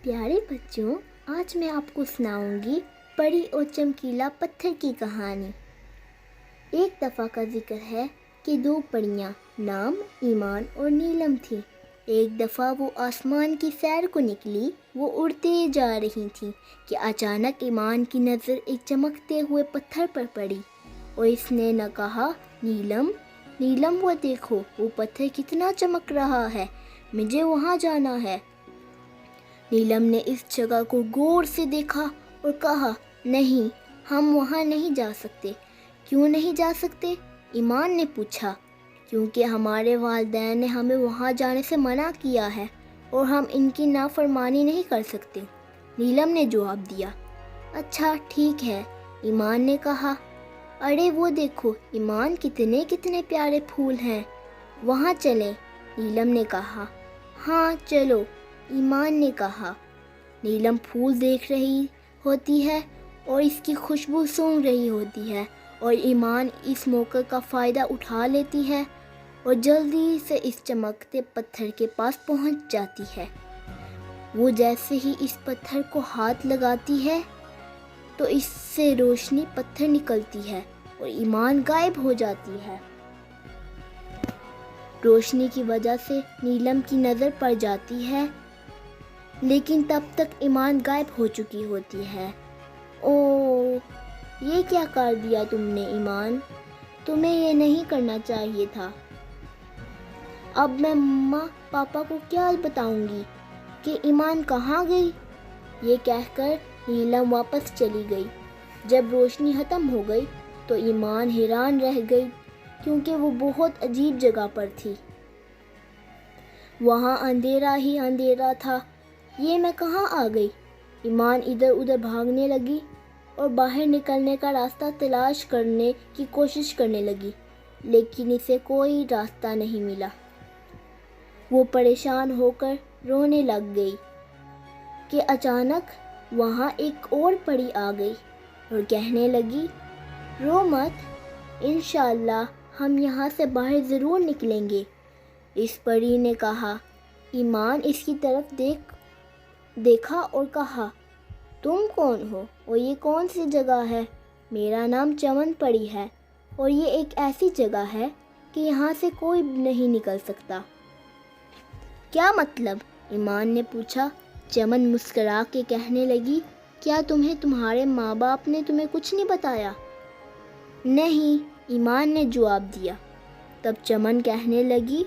پیارے بچوں، آج میں آپ کو سناؤں گی پری اور چمکیلا پتھر کی کہانی۔ ایک دفعہ کا ذکر ہے کہ دو پریاں نام ایمان اور نیلم تھیں۔ ایک دفعہ وہ آسمان کی سیر کو نکلی، وہ اڑتے جا رہی تھیں کہ اچانک ایمان کی نظر ایک چمکتے ہوئے پتھر پر پڑی اور اس نے نہ کہا، نیلم نیلم وہ دیکھو، وہ پتھر کتنا چمک رہا ہے، مجھے وہاں جانا ہے۔ نیلم نے اس جگہ کو غور سے دیکھا اور کہا، نہیں، ہم وہاں نہیں جا سکتے۔ کیوں نہیں جا سکتے؟ ایمان نے پوچھا۔ کیونکہ ہمارے والدین نے ہمیں وہاں جانے سے منع کیا ہے اور ہم ان کی نافرمانی نہیں کر سکتے، نیلم نے جواب دیا۔ اچھا ٹھیک ہے، ایمان نے کہا۔ ارے وہ دیکھو ایمان، کتنے کتنے پیارے پھول ہیں، وہاں چلیں، نیلم نے کہا۔ ہاں چلو، ایمان نے کہا۔ نیلم پھول دیکھ رہی ہوتی ہے اور اس کی خوشبو سونگھ رہی ہوتی ہے اور ایمان اس موقع کا فائدہ اٹھا لیتی ہے اور جلدی سے اس چمکتے پتھر کے پاس پہنچ جاتی ہے۔ وہ جیسے ہی اس پتھر کو ہاتھ لگاتی ہے تو اس سے روشنی پتھر نکلتی ہے اور ایمان غائب ہو جاتی ہے۔ روشنی کی وجہ سے نیلم کی نظر پڑ جاتی ہے، لیکن تب تک ایمان غائب ہو چکی ہوتی ہے۔ اوہ، یہ کیا کر دیا تم نے ایمان، تمہیں یہ نہیں کرنا چاہیے تھا۔ اب میں ماں پاپا کو کیا بتاؤں گی کہ ایمان کہاں گئی؟ یہ کہہ کر نیلم واپس چلی گئی۔ جب روشنی ختم ہو گئی تو ایمان حیران رہ گئی کیونکہ وہ بہت عجیب جگہ پر تھی۔ وہاں اندھیرا ہی اندھیرا تھا۔ یہ میں کہاں آ گئی؟ ایمان ادھر ادھر بھاگنے لگی اور باہر نکلنے کا راستہ تلاش کرنے کی کوشش کرنے لگی، لیکن اسے کوئی راستہ نہیں ملا۔ وہ پریشان ہو کر رونے لگ گئی کہ اچانک وہاں ایک اور پری آ گئی اور کہنے لگی، رو مت، انشاءاللہ ہم یہاں سے باہر ضرور نکلیں گے۔ اس پری نے کہا۔ ایمان اس کی طرف دیکھا اور کہا، تم کون ہو اور یہ کون سی جگہ ہے؟ میرا نام چمن پری ہے اور یہ ایک ایسی جگہ ہے کہ یہاں سے کوئی نہیں نکل سکتا۔ کیا مطلب؟ ایمان نے پوچھا۔ چمن مسکرا کے کہنے لگی، کیا تمہارے ماں باپ نے تمہیں کچھ نہیں بتایا؟ نہیں، ایمان نے جواب دیا۔ تب چمن کہنے لگی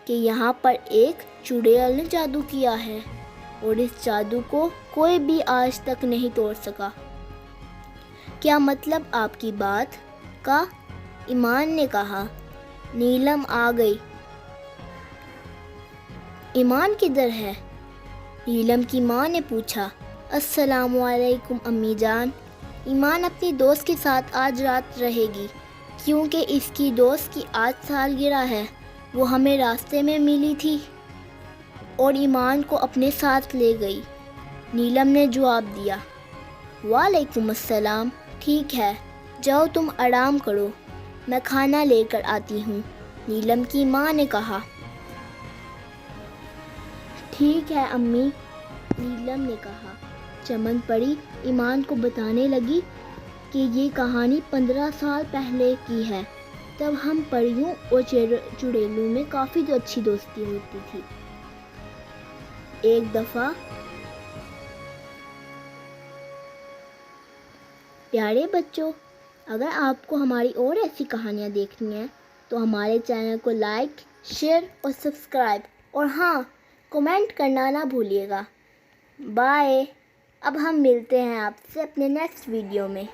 کہ یہاں پر ایک چڑیل نے جادو کیا ہے اور اس جادو کو کوئی بھی آج تک نہیں توڑ سکا۔ کیا مطلب آپ کی بات کا؟ ایمان نے کہا۔ نیلم آ گئی۔ ایمان کدھر ہے؟ نیلم کی ماں نے پوچھا۔ السلام علیکم امی جان، ایمان اپنی دوست کے ساتھ آج رات رہے گی کیونکہ اس کی دوست کی آج سالگرہ ہے۔ وہ ہمیں راستے میں ملی تھی اور ایمان کو اپنے ساتھ لے گئی، نیلم نے جواب دیا۔ وعلیکم السلام، ٹھیک ہے، جاؤ تم آرام کرو، میں کھانا لے کر آتی ہوں، نیلم کی ماں نے کہا۔ ٹھیک ہے امی، نیلم نے کہا۔ چمن پری ایمان کو بتانے لگی کہ یہ کہانی 15 سال پہلے کی ہے، تب ہم پریوں اور چڑیلوں میں کافی اچھی دوستی ہوتی تھی۔ ایک دفعہ پیارے بچوں، اگر آپ کو ہماری اور ایسی کہانیاں دیکھنی ہیں تو ہمارے چینل کو لائک، شیئر اور سبسکرائب اور ہاں، کمنٹ کرنا نہ بھولیے گا۔ بائے، اب ہم ملتے ہیں آپ سے اپنے نیکسٹ ویڈیو میں۔